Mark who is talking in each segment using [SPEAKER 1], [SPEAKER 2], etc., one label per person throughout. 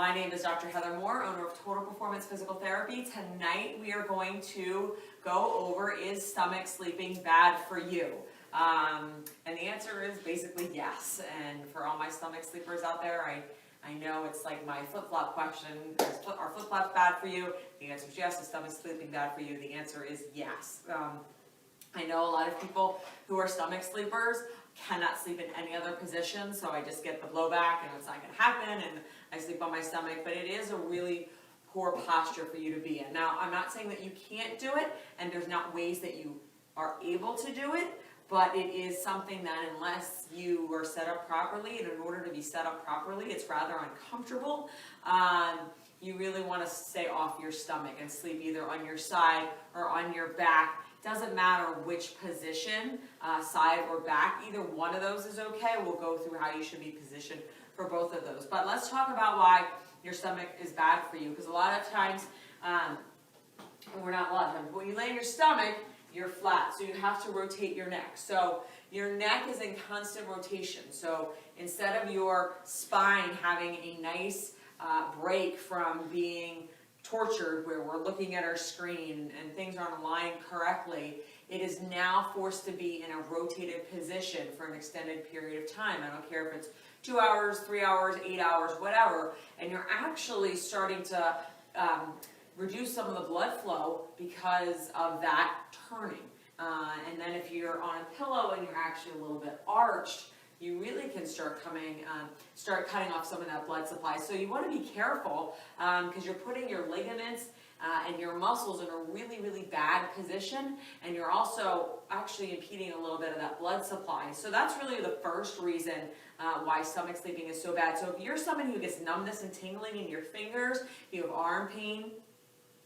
[SPEAKER 1] My name is Dr. Heather Moore, owner of Total Performance Physical Therapy. Tonight we are going to go over, is stomach sleeping bad for you? And the answer is basically yes. And for all my stomach sleepers out there, I know it's like my flip-flop question. Are flip-flops bad for you? The answer is yes. Is stomach sleeping bad for you? The answer is yes. I know a lot of people who are stomach sleepers cannot sleep in any other position, so I just get the blowback and it's not going to happen and I sleep on my stomach, but it is a really poor posture for you to be in. Now, I'm not saying that you can't do it and there's not ways that you are able to do it, but it is something that unless you are set up properly, and in order to be set up properly, it's rather uncomfortable. You really want to stay off your stomach and sleep either on your side or on your back. Doesn't matter which position, side or back, either one of those is okay. We'll go through how you should be positioned for both of those. But let's talk about why your stomach is bad for you, because a lot of times, when you lay on your stomach, you're flat, so you have to rotate your neck. So your neck is in constant rotation. So instead of your spine having a nice break from being tortured, where we're looking at our screen and things aren't aligned correctly, it is now forced to be in a rotated position for an extended period of time. I don't care if it's 2 hours, 3 hours, 8 hours, whatever, and you're actually starting to reduce some of the blood flow because of that turning. And then if you're on a pillow and you're actually a little bit arched, you really can start cutting off some of that blood supply. So you want to be careful because you're putting your ligaments and your muscles in a really, really bad position, and you're also actually impeding a little bit of that blood supply. So that's really the first reason why stomach sleeping is so bad. So if you're someone who gets numbness and tingling in your fingers, you have arm pain,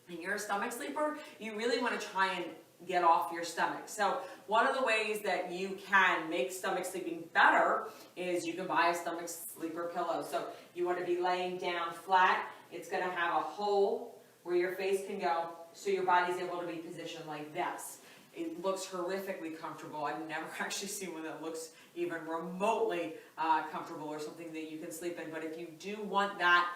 [SPEAKER 1] and you're a stomach sleeper, you really want to try and get off your stomach. So one of the ways that you can make stomach sleeping better is you can buy a stomach sleeper pillow. So you want to be laying down flat. It's going to have a hole where your face can go, so your body's able to be positioned like this. It looks horrifically comfortable. I've never actually seen one that looks even remotely comfortable or something that you can sleep in. But if you do want that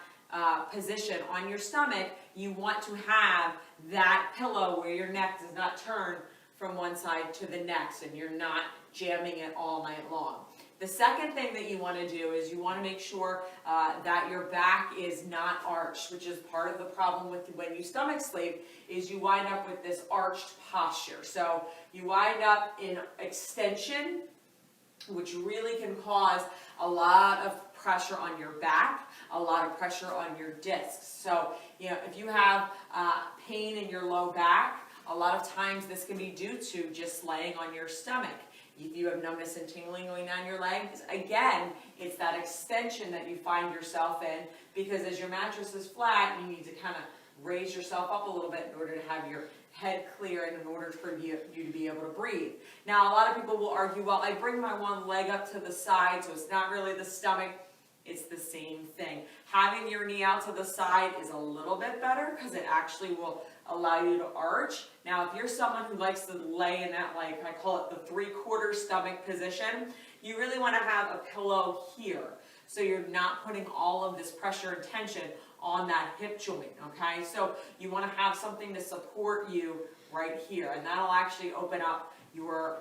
[SPEAKER 1] position on your stomach, you want to have that pillow where your neck does not turn from one side to the next and you're not jamming it all night long. The second thing that you want to do is you want to make sure that your back is not arched, which is part of the problem with when you stomach sleep, is you wind up with this arched posture. So you wind up in extension, which really can cause a lot of pressure on your back, a lot of pressure on your discs. So, if you have pain in your low back, a lot of times this can be due to just laying on your stomach. If you have numbness and tingling going down your legs, again, it's that extension that you find yourself in, because as your mattress is flat, you need to kind of raise yourself up a little bit in order to have your head clear and in order for you to be able to breathe. Now, a lot of people will argue, well, I bring my one leg up to the side, so it's not really the stomach. It's the same thing. Having your knee out to the side is a little bit better because it actually will allow you to arch. Now, if you're someone who likes to lay in that, like I call it the 3/4 stomach position, you really want to have a pillow here. So you're not putting all of this pressure and tension on that hip joint, okay? So you want to have something to support you right here, and that'll actually open up your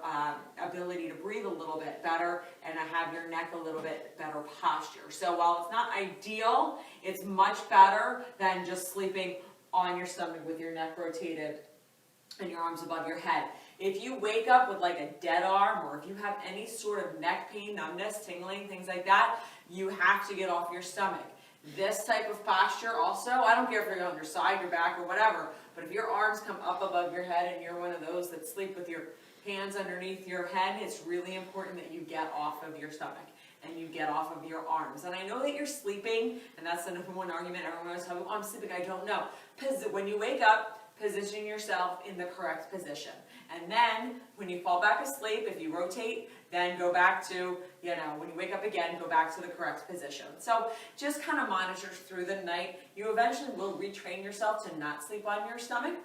[SPEAKER 1] ability to breathe a little bit better and have your neck a little bit better posture. So while it's not ideal, it's much better than just sleeping on your stomach with your neck rotated and your arms above your head. If you wake up with like a dead arm, or if you have any sort of neck pain, numbness, tingling, things like that, you have to get off your stomach. This type of posture also, I don't care if you're on your side, your back, or whatever, but if your arms come up above your head and you're one of those that sleep with your hands underneath your head, it's really important that you get off of your stomach and you get off of your arms. And I know that you're sleeping, and that's the number one argument everyone always tells me, oh, I'm sleeping, I don't know. When you wake up, position yourself in the correct position. And then, when you fall back asleep, if you rotate, then go back to, when you wake up again, go back to the correct position. So just kind of monitor through the night. You eventually will retrain yourself to not sleep on your stomach.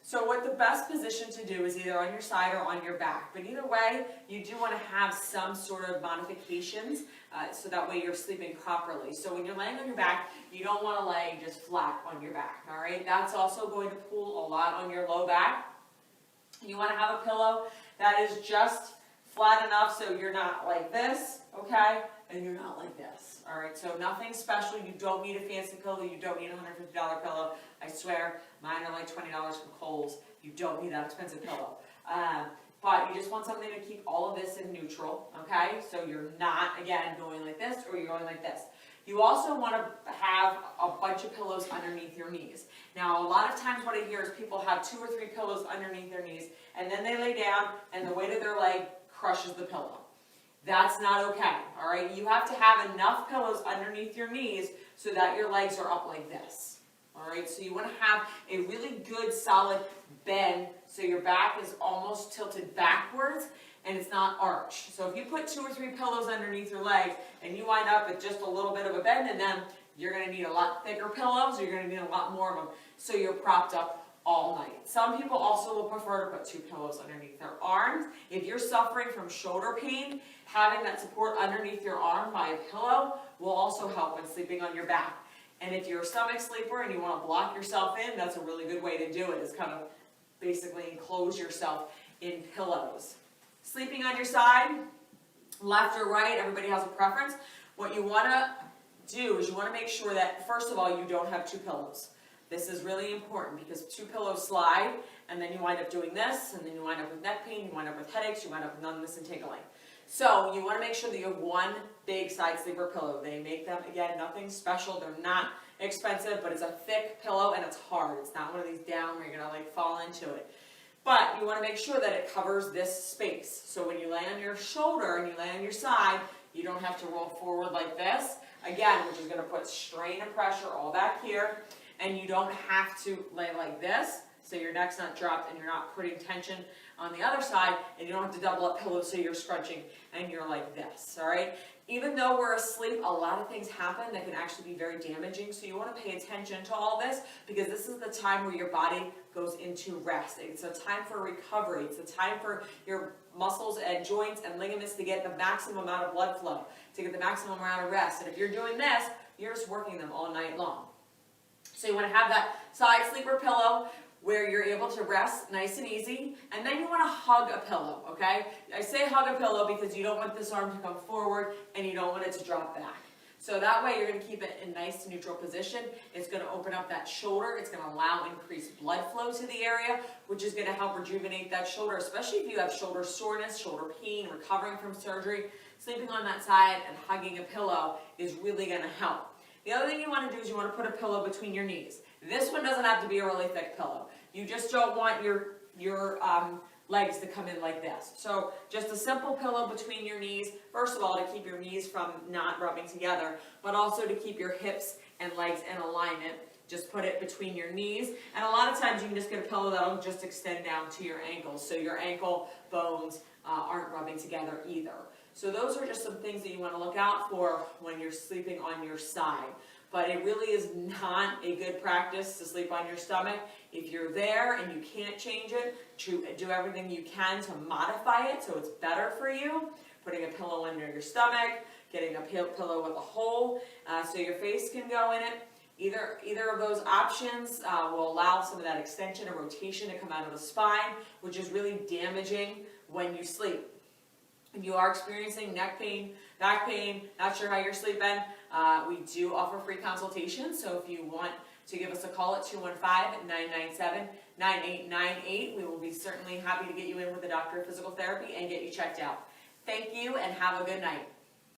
[SPEAKER 1] So what the best position to do is either on your side or on your back. But either way, you do want to have some sort of modifications so that way you're sleeping properly. So when you're laying on your back, You don't want to lay just flat on your back, all right? That's also going to pull a lot on your low back. You want to have a pillow that is just flat enough so you're not like this, okay? And you're not like this, all right? So nothing special. You don't need a fancy pillow. You don't need a $150 pillow. I swear, mine are like $20 from Kohl's. You don't need that expensive pillow. But you just want something to keep all of this in neutral, okay? So you're not, again, going like this or you're going like this. You also want to have a bunch of pillows underneath your knees. Now, a lot of times what I hear is people have 2 or 3 pillows underneath their knees, and then they lay down, and the weight of their leg crushes the pillow. That's not okay, all right? You have to have enough pillows underneath your knees so that your legs are up like this, all right? So you want to have a really good, solid bend so your back is almost tilted backwards, and it's not arched. So if you put 2 or 3 pillows underneath your legs and you wind up with just a little bit of a bend in them, you're going to need a lot thicker pillows, or you're going to need a lot more of them, so you're propped up all night. Some people also will prefer to put 2 pillows underneath their arms. If you're suffering from shoulder pain, having that support underneath your arm by a pillow will also help when sleeping on your back. And if you're a stomach sleeper and you want to block yourself in, that's a really good way to do it, is kind of basically enclose yourself in pillows. Sleeping on your side, left or right, everybody has a preference. What you want to do is you want to make sure that, first of all, you don't have 2 pillows. This is really important because 2 pillows slide, and then you wind up doing this, and then you wind up with neck pain, you wind up with headaches, you wind up with numbness and tingling. So you want to make sure that you have one big side sleeper pillow. They make them, again, nothing special. They're not expensive, but it's a thick pillow and it's hard. It's not one of these down where you're going to like fall into it. But you want to make sure that it covers this space. So when you lay on your shoulder and you lay on your side, you don't have to roll forward like this, again, which is going to put strain and pressure all back here. And you don't have to lay like this, so your neck's not dropped and you're not putting tension on the other side, and you don't have to double up pillows so you're scrunching and you're like this, all right? Even though we're asleep, a lot of things happen that can actually be very damaging, so you want to pay attention to all this, because this is the time where your body goes into rest. It's a time for recovery. It's a time for your muscles and joints and ligaments to get the maximum amount of blood flow, to get the maximum amount of rest. And if you're doing this, you're just working them all night long. So you want to have that side sleeper pillow where you're able to rest nice and easy, and then you want to hug a pillow, okay? I say hug a pillow because you don't want this arm to come forward and you don't want it to drop back. So that way you're going to keep it in nice neutral position. It's going to open up that shoulder. It's going to allow increased blood flow to the area, which is going to help rejuvenate that shoulder, especially if you have shoulder soreness, shoulder pain, recovering from surgery. Sleeping on that side and hugging a pillow is really going to help. The other thing you want to do is you want to put a pillow between your knees. This one doesn't have to be a really thick pillow. You just don't want your legs to come in like this. So just a simple pillow between your knees, first of all, to keep your knees from not rubbing together, but also to keep your hips and legs in alignment. Just put it between your knees. And a lot of times you can just get a pillow that'll just extend down to your ankles, so your ankle bones aren't rubbing together either. So those are just some things that you want to look out for when you're sleeping on your side. But it really is not a good practice to sleep on your stomach. If you're there and you can't change it, do everything you can to modify it so it's better for you. Putting a pillow under your stomach, getting a pillow with a hole so your face can go in it. Either of those options will allow some of that extension or rotation to come out of the spine, which is really damaging when you sleep. If you are experiencing neck pain, back pain, not sure how you're sleeping, we do offer free consultations. So if you want to give us a call at 215-997-9898, we will be certainly happy to get you in with a doctor of physical therapy and get you checked out. Thank you and have a good night.